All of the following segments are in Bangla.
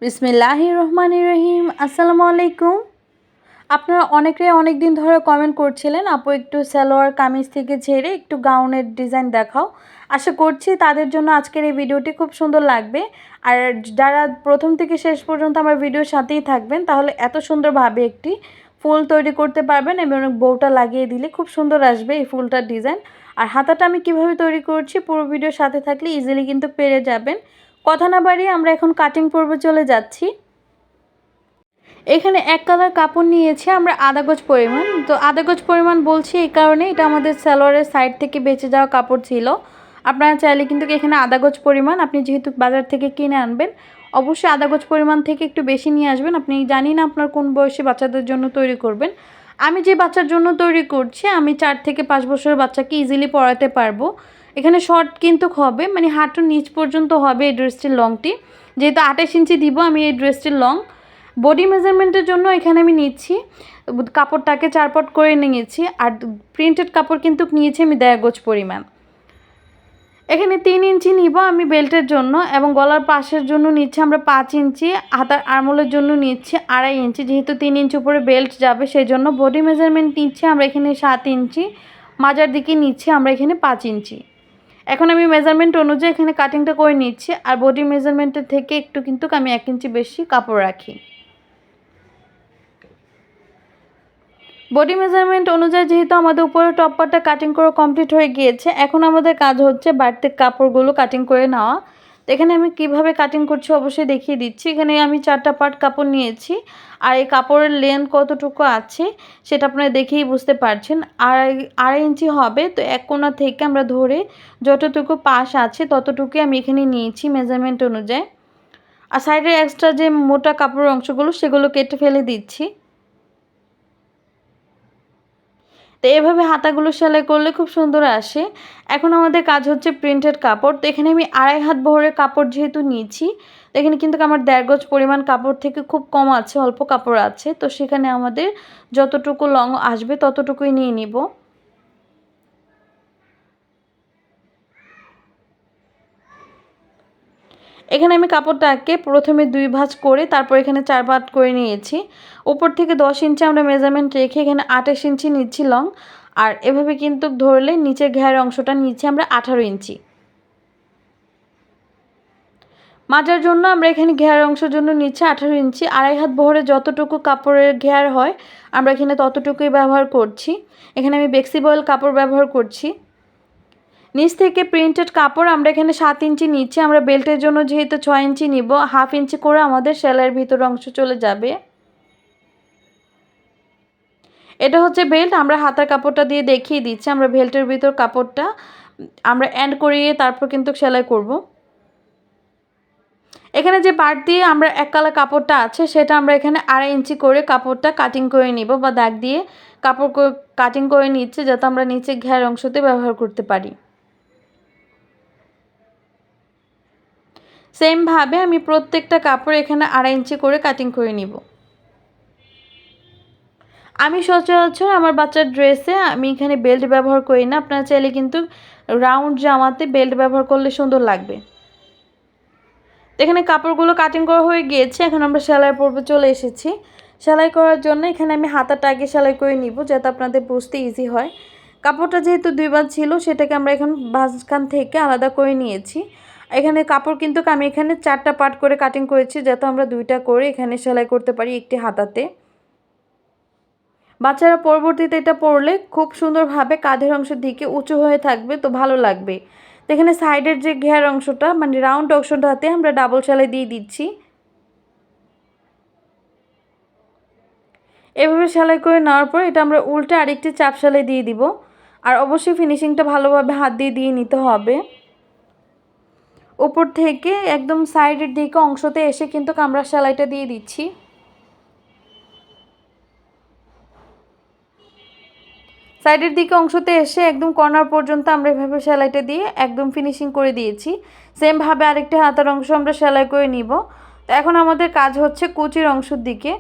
বিসমিল্লাহির রহমানির রহিম। আসসালামু আলাইকুম। আপনারা অনেকেই অনেক দিন ধরে কমেন্ট করছিলেন, আপু একটু সালোয়ার কামিজ থেকে ছেড়ে একটু গাউনের ডিজাইন দেখাও। আশা করছি তাদের জন্য আজকের এই ভিডিওটি খুব সুন্দর লাগবে। আর যারা প্রথম থেকে শেষ পর্যন্ত আমার ভিডিওর সাথেই থাকবেন, তাহলে এত সুন্দরভাবে একটি ফুল তৈরি করতে পারবেন এবং বউটা লাগিয়ে দিলে খুব সুন্দর আসবে এই ফুলটার ডিজাইন। আর হাতাটা আমি কিভাবে তৈরি করছি পুরো ভিডিওর সাথে থাকলে ইজিলি কিন্তু পেরে যাবেন। কথা না বাড়িয়ে আমরা এখন কাটিং পর্বে চলে যাচ্ছি। এখানে এক কালার কাপড় নিয়েছি আমরা আধা গজ পরিমাণ। তো আধা গজ পরিমাণ বলছি এই কারণে, এটা আমাদের সালোয়ারের সাইড থেকে বেঁচে যাওয়া কাপড় ছিল। আপনারা চাইলে কিন্তু এখানে আধা গজ পরিমাণ, আপনি যেহেতু বাজার থেকে কিনে আনবেন, অবশ্যই আধা গজ পরিমাণ থেকে একটু বেশি নিয়ে আসবেন। আপনি জানি না আপনার কোন বয়সী বাচ্চাদের জন্য তৈরি করবেন। আমি যে বাচ্চার জন্য তৈরি করছি, আমি 4 থেকে 5 বছরের বাচ্চাকে ইজিলি পরাতে পারবো। এখানে শর্ট কিন্তু হবে, মানে হাঁটুর নিচ পর্যন্ত হবে এই ড্রেসটির লংটি। যেহেতু 28 ইঞ্চি দিব আমি এই ড্রেসটির লং। বডি মেজারমেন্টের জন্য এখানে আমি নিচ্ছি কাপড়টাকে 4 পট করে নিয়েছি। আর প্রিন্টেড কাপড় কিন্তু নিয়েছি আমি 1.5 গজ পরিমাণ। এখানে 3 ইঞ্চি নিব আমি বেল্টের জন্য, এবং গলার পাশের জন্য নিচ্ছি আমরা 5 ইঞ্চি, হাতার আরমোলের জন্য নিচ্ছি 2.5 ইঞ্চি। যেহেতু 3 ইঞ্চি উপরে বেল্ট যাবে সেই জন্য বডি মেজারমেন্ট নিচ্ছি আমরা এখানে 7 ইঞ্চি, মাজার দিকে নিচ্ছি আমরা এখানে 5 ইঞ্চি। এখন আমি মেজারমেন্ট অনুযায়ী এখানে কাটিংটা করে নিচ্ছি। আর বডি মেজারমেন্টের থেকে একটু কিন্তু আমি 1 ইঞ্চি বেশি কাপড় রাখি। বডি মেজারমেন্ট অনুযায়ী যেহেতু আমাদের উপরে টপ পার্টটা কাটিং করে কমপ্লিট হয়ে গিয়েছে, এখন আমাদের কাজ হচ্ছে বাড়তি কাপড়গুলো কাটিং করে নেওয়া। তো এখানে আমি কিভাবে কাটিং করছি অবশ্যই দেখিয়ে দিচ্ছি। এখানে আমি 4টা পার্ট কাপড় নিয়েছি, আর এই কাপড়ের লেন্থ কতটুকু আছে সেটা আপনারা দেখেই বুঝতে পারছেন। আড়াই ইঞ্চি হবে। তো এক কোণা থেকে আমরা ধরে যতটুকু পাশ আছে ততটুকুই আমি এখানে নিয়েছি মেজারমেন্ট অনুযায়ী। আর সাইডের এক্সট্রা যে মোটা কাপড়ের অংশগুলো সেগুলো কেটে ফেলে দিচ্ছি। তো এভাবে হাতাগুলো সেলাই করলে খুব সুন্দর আসে। এখন আমাদের কাজ হচ্ছে প্রিন্টেড কাপড়। তো এখানে আমি 2.5 হাত বহরের কাপড় যেহেতু নিয়েছি, তো এখানে কিন্তু আমার 1.5 গজ পরিমাণ কাপড় থেকে খুব কম আছে, অল্প কাপড় আছে। তো সেখানে আমাদের যতটুকু লং আসবে ততটুকুই নিয়ে নিব। এখানে আমি কাপড়টাকে প্রথমে 2 ভাঁজ করে তারপর এখানে 4 ভাঁজ করে নিয়েছি। উপর থেকে 10 ইঞ্চি আমরা মেজারমেন্ট রেখে এখানে 28 ইঞ্চি নিচ্ছি লং। আর এভাবে কিন্তু ধরলে নিচের ঘেরের অংশটা নিচ্ছি আমরা 18 ইঞ্চি। মাজার জন্য আমরা এখানে ঘেরের অংশের জন্য নিচ্ছি 18 ইঞ্চি। 2.5 হাত বহরে যতটুকু কাপড়ের ঘের হয় আমরা এখানে ততটুকুই ব্যবহার করছি। এখানে আমি ফ্লেক্সিবল কাপড় ব্যবহার করছি। নিচ থেকে প্রিন্টেড কাপড় আমরা এখানে 7 ইঞ্চি নিচ্ছি। আমরা বেল্টের জন্য যেহেতু 6 ইঞ্চি নিব, হাফ ইঞ্চি করে আমাদের সেলাইয়ের ভিতর অংশ চলে যাবে। এটা হচ্ছে বেল্ট। আমরা হাতার কাপড়টা দিয়ে দেখিয়ে দিচ্ছি। আমরা বেল্টের ভিতর কাপড়টা আমরা এন্ড করিয়ে তারপর কিন্তু সেলাই করব। এখানে যে পার্ট দিয়ে আমরা 1 কালার কাপড়টা আছে সেটা আমরা এখানে 2.5 ইঞ্চি করে কাপড়টা কাটিং করে নিব, বা দাগ দিয়ে কাপড় কাটিং করে নিচ্ছে যাতে আমরা নিচে ঘের অংশতে ব্যবহার করতে পারি। সেম ভাবে আমি প্রত্যেকটা কাপড় এখানে 2.5 ইঞ্চি করে কাটিং করে নিব। আমি সচরাচর আমার বাচ্চার ড্রেসে আমি এখানে বেল্ট ব্যবহার করি না। আপনারা চাইলে কিন্তু রাউন্ড জামাতে বেল্ট ব্যবহার করলে সুন্দর লাগবে। এখানে কাপড়গুলো কাটিং করা হয়ে গিয়েছে। এখন আমরা সেলাই পর্বে চলে এসেছি। সেলাই করার জন্য এখানে আমি হাতাটা আগে সেলাই করে নিব যাতে আপনাদের বুঝতে ইজি হয়। কাপড়টা যেহেতু 2 ভাঁজ ছিল সেটাকে আমরা এখন মাঝখান থেকে আলাদা করে নিয়েছি। এখানে কাপড় কিন্তু আমি এখানে 4টা পার্ট করে কাটিং করেছি যাতে আমরা 2টা করে এখানে সেলাই করতে পারি একটি হাতাতে। বাচ্চারা পরবর্তীতে এটা পরলে খুব সুন্দরভাবে কাঁধের অংশের দিকে উঁচু হয়ে থাকবে, তো ভালো লাগবে। তো এখানে সাইডের যে ঘের অংশটা মানে রাউন্ড অংশটাতে আমরা ডাবল সেলাই দিয়ে দিচ্ছি। এভাবে সেলাই করে নেওয়ার পর এটা আমরা উল্টে আরেকটি চাপ সেলাই দিয়ে দিব। আর অবশ্যই ফিনিশিংটা ভালোভাবে হাত দিয়ে দিয়ে নিতে হবে। উপর থেকে একদম সাইডের দিকে অংশতে এসে কিন্তু আমরা সেলাইটা দিয়ে দিচ্ছি। সাইডের দিকে অংশতে এসে একদম কর্নার পর্যন্ত আমরা এভাবে সেলাইটা দিয়ে একদম ফিনিশিং করে দিয়েছি। সেম ভাবে আরেকটি হাতার অংশ আমরা সেলাই করে নিব। তো এখন আমাদের কাজ হচ্ছে কুচির অংশের দিকে।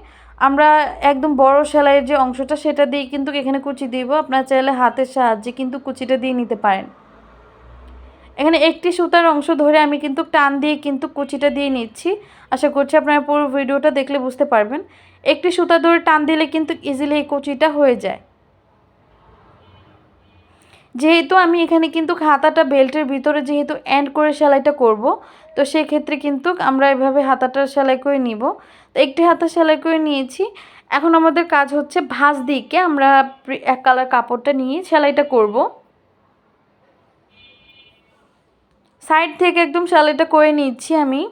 আমরা একদম বড় সেলাইয়ের যে অংশটা সেটা দিয়ে কিন্তু এখানে কুচি দিব। আপনারা চাইলে হাতের সাহায্যে কিন্তু কুচিটা দিয়ে নিতে পারেন। এখানে একটি সুতার অংশ ধরে আমি কিন্তু টান দিয়ে কিন্তু কুচিটা দিয়ে নিচ্ছি। আশা করছি আপনারা পুরো ভিডিওটা দেখলে বুঝতে পারবেন। একটি সুতা ধরে টান দিলে কিন্তু ইজিলি এই কুচিটা হয়ে যায়। যেহেতু আমি এখানে কিন্তু হাতাটা বেল্টের ভিতরে যেহেতু এন্ড করে সেলাইটা করব, তো সেক্ষেত্রে কিন্তু আমরা এভাবে হাতাটা সেলাই করে নিব। তো একটি হাতা সেলাই করে নিয়েছি। এখন আমাদের কাজ হচ্ছে ভাঁজ দিকে আমরা এক কালার কাপড়টা নিয়ে সেলাইটা করব। সাইড থেকে একদম সেলাইটা করে নিচ্ছি আমি।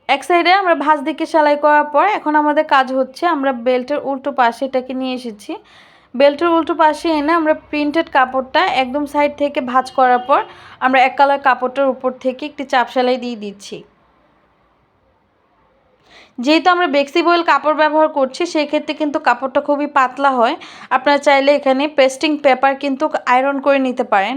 এক সাইডে আমরা ভাঁজ দিকে সেলাই করার পর এখন আমাদের কাজ হচ্ছে আমরা বেল্টের উল্টো পাশে এটাকে নিয়ে এসেছি। বেল্টের উল্টো পাশে এনে আমরা প্রিন্টেড কাপড়টা একদম সাইড থেকে ভাঁজ করার পর আমরা এক কালার কাপড়টার উপর থেকে একটি চাপ সেলাই দিয়ে দিচ্ছি। যেহেতু আমরা ফ্লেক্সিবল কাপড় ব্যবহার করছি সেক্ষেত্রে কিন্তু কাপড়টা খুবই পাতলা হয়। আপনারা চাইলে এখানে পেস্টিং পেপার কিন্তু আয়রন করে নিতে পারেন।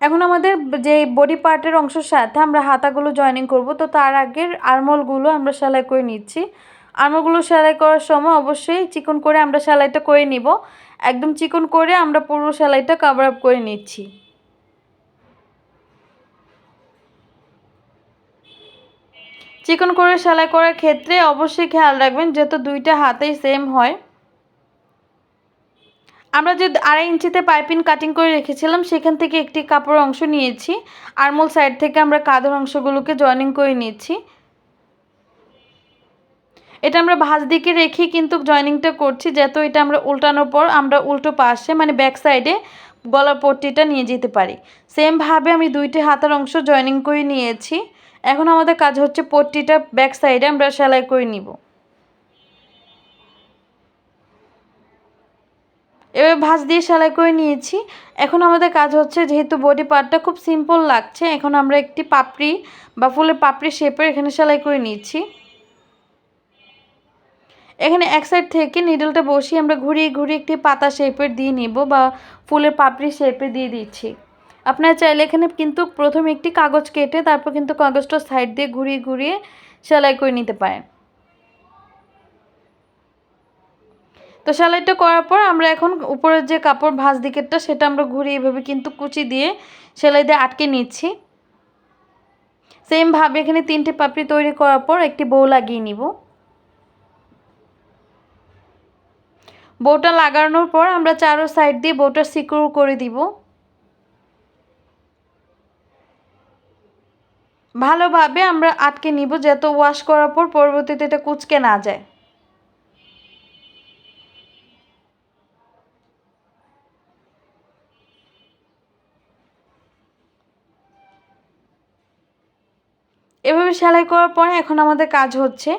এখন আমাদের যে বডি পার্টের অংশের সাথে আমরা হাতাগুলো জয়েনিং করব, তো তার আগের আর্মহোলগুলো আমরা সেলাই করে নিচ্ছি। আর্মহোলগুলো সেলাই করার সময় অবশ্যই চিকন করে আমরা সেলাইটা করে নিব। একদম চিকন করে আমরা পুরো সেলাইটা কভার আপ করে নিচ্ছি। চিকন করে সেলাই করার ক্ষেত্রে অবশ্যই খেয়াল রাখবেন যেহেতু দুইটা হাতেই সেম হয়। আমরা যে 2.5 ইঞ্চিতে পাইপিং কাটিং করে রেখেছিলাম সেখান থেকে একটি কাপড়ের অংশ নিয়েছি। আর্মহোল সাইড থেকে আমরা কাঁধের অংশগুলোকে জয়েনিং করে নিচ্ছি। এটা আমরা ভাঁজ দিকে রেখে কিন্তু জয়েনিংটা করছি, যেহেতু এটা আমরা উল্টানোর পর আমরা উল্টো পাশে মানে ব্যাক সাইডে গলার পট্টিটা নিয়ে যেতে পারি। সেমভাবে আমি দুইটি হাতার অংশ জয়েনিং করে নিয়েছি। এখন আমাদের কাজ হচ্ছে পট্টিটা ব্যাক সাইডে আমরা সেলাই করে নিব। এবার ভাঁজ দিয়ে সেলাই করে নিয়েছি। এখন আমাদের কাজ হচ্ছে যেহেতু বডি পার্টটা খুব সিম্পল লাগছে, এখন আমরা একটি পাপড়ি বা ফুলের পাপড়ি শেপের এখানে সেলাই করে নিচ্ছি। এখানে এক সাইড থেকে নিডলটা বসিয়ে আমরা ঘুরিয়ে ঘুরিয়ে একটি পাতা শেপের দিয়ে নিব বা ফুলের পাপড়ি শেপে দিয়ে দিচ্ছি। আপনারা চাইলে এখানে কিন্তু প্রথমে একটি কাগজ কেটে তারপর কিন্তু কাগজটা সাইড দিয়ে ঘুরিয়ে ঘুরিয়ে সেলাই করে নিতে পারেন। তো সেলাইটা করার পর আমরা এখন উপরের যে কাপড় ভাঁজ দিকেরটা সেটা আমরা ঘুরিয়ে এভাবে কিন্তু কুচি দিয়ে সেলাই দিয়ে আটকে নিচ্ছি। সেমভাবে এখানে 3টে পাপড়ি তৈরি করার পর একটি বউ লাগিয়ে নিব। বউটা লাগানোর পর আমরা চারো সাইড দিয়ে বউটা সিকিউর করে দিব। ভালোভাবে আমরা আটকে নিব যাতে ওয়াশ করার পর পরবর্তীতে এটা কুঁচকে না যায়। এভাবে সেলাই করার পরে এখন আমাদের কাজ হচ্ছে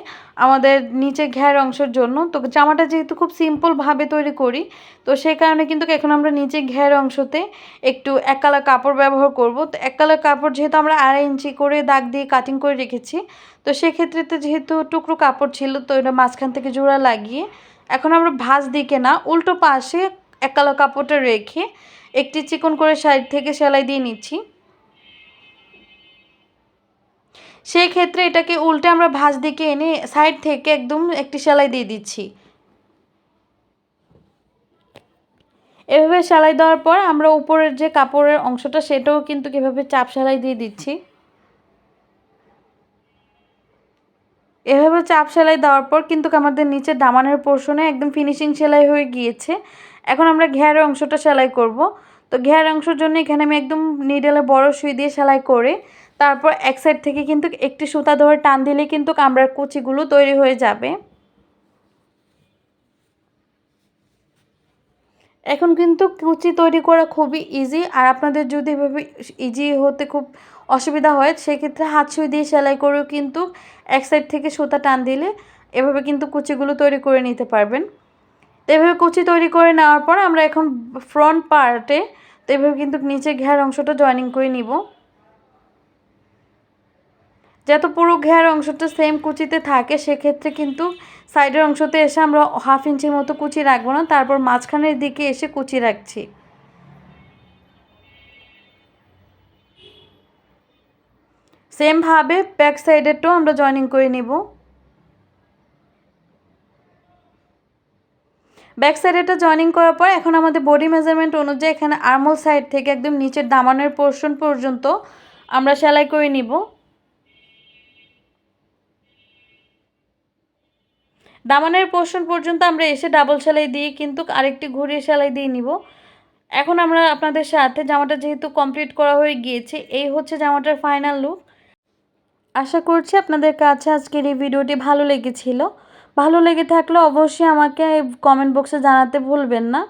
আমাদের নিচে ঘের অংশের জন্য। তো জামাটা যেহেতু খুব সিম্পলভাবে তৈরি করি, তো সেই কারণে কিন্তু এখন আমরা নিচে ঘের অংশতে একটু এক কালার কাপড় ব্যবহার করব। তো এক কালার কাপড় যেহেতু আমরা 2.5 ইঞ্চি করে দাগ দিয়ে কাটিং করে রেখেছি, তো সেক্ষেত্রে তো যেহেতু টুকরো কাপড় ছিল তো এটা মাঝখান থেকে জোড়া লাগিয়ে এখন আমরা ভাঁজ দিকে না উল্টো পাশে এক কালার কাপড়টা রেখে একটি চিকন করে সাইড থেকে সেলাই দিয়ে নিচ্ছি। সেই ক্ষেত্রে এটাকে উল্টে আমরা ভাঁজ দিকে এনে সাইড থেকে একদম একটি সেলাই দিয়ে দিচ্ছি। এভাবে সেলাই দেওয়ার পর আমরা উপরের যে কাপড়ের অংশটা সেটাও কিন্তু এভাবে চাপ সেলাই দিয়ে দিচ্ছি। এভাবে চাপ সেলাই দেওয়ার পর কিন্তু আমাদের নিচে দামানের পোর্শনে একদম ফিনিশিং সেলাই হয়ে গিয়েছে। এখন আমরা ঘেরের অংশটা সেলাই করব। তো ঘেরের অংশের জন্য এখানে আমি একদম নিডলে বড় সুই দিয়ে সেলাই করে তারপর এক সাইড থেকে কিন্তু একটি সুতা ধরে টান দিলে কিন্তু কামড়ার কুচিগুলো তৈরি হয়ে যাবে। এখন কিন্তু কুচি তৈরি করা খুবই ইজি। আর আপনাদের যদি এভাবে ইজি হতে খুব অসুবিধা হয় সেক্ষেত্রে হাত সুই দিয়ে সেলাই করেও কিন্তু এক সাইড থেকে সুতা টান দিলে এভাবে কিন্তু কুচিগুলো তৈরি করে নিতে পারবেন। তো এভাবে কুচি তৈরি করে নেওয়ার পর আমরা এখন ফ্রন্ট পার্টে তো এভাবে কিন্তু নিচে ঘের অংশটা জয়েনিং করে নিব। যাতে পুরো ঘের অংশটা সেম কুচিতে থাকে সেক্ষেত্রে কিন্তু সাইডের অংশতে এসে আমরা 1/2 ইঞ্চির মতো কুচি রাখবো না, তারপর মাঝখানের দিকে এসে কুচি রাখছি। সেমভাবে ব্যাক সাইডেরটাও আমরা জয়েনিং করে নিব। ব্যাক সাইড এটা জয়েনিং করার পর এখন আমাদের বডি মেজারমেন্ট অনুযায়ী এখানে আর্মহোল সাইড থেকে একদম নিচের দামানের পোর্শন পর্যন্ত আমরা সেলাই করে নিব। দামানের পোর্শন পর্যন্ত আমরা এসে ডাবল সেলাই দিয়ে কিন্তু আরেকটি ঘুরিয়ে সেলাই দিয়ে নিব। এখন আমরা আপনাদের সাথে জামাটা যেহেতু কমপ্লিট করা হয়ে গিয়েছে, এই হচ্ছে জামাটার ফাইনাল লুক। আশা করছি আপনাদের কাছে আজকের এই ভিডিওটি ভালো লেগেছিল। ভালো লেগে থাকলে অবশ্যই আমাকে কমেন্ট বক্সে জানাতে ভুলবেন না।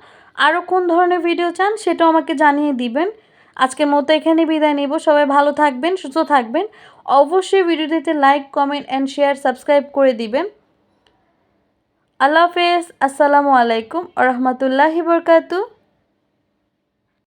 আরও কোন ধরনের ভিডিও চান সেটাও আমাকে জানিয়ে দিবেন। আজকের মতো এখানে বিদায় নেব। সবাই ভালো থাকবেন, সুস্থ থাকবেন। অবশ্যই ভিডিওটিতে like, comment and share, subscribe করে দিবেন। আল্লাহ হাফেজ। আসসালামু আলাইকুম ওয়া রাহমাতুল্লাহি ওয়া বারাকাতুহু।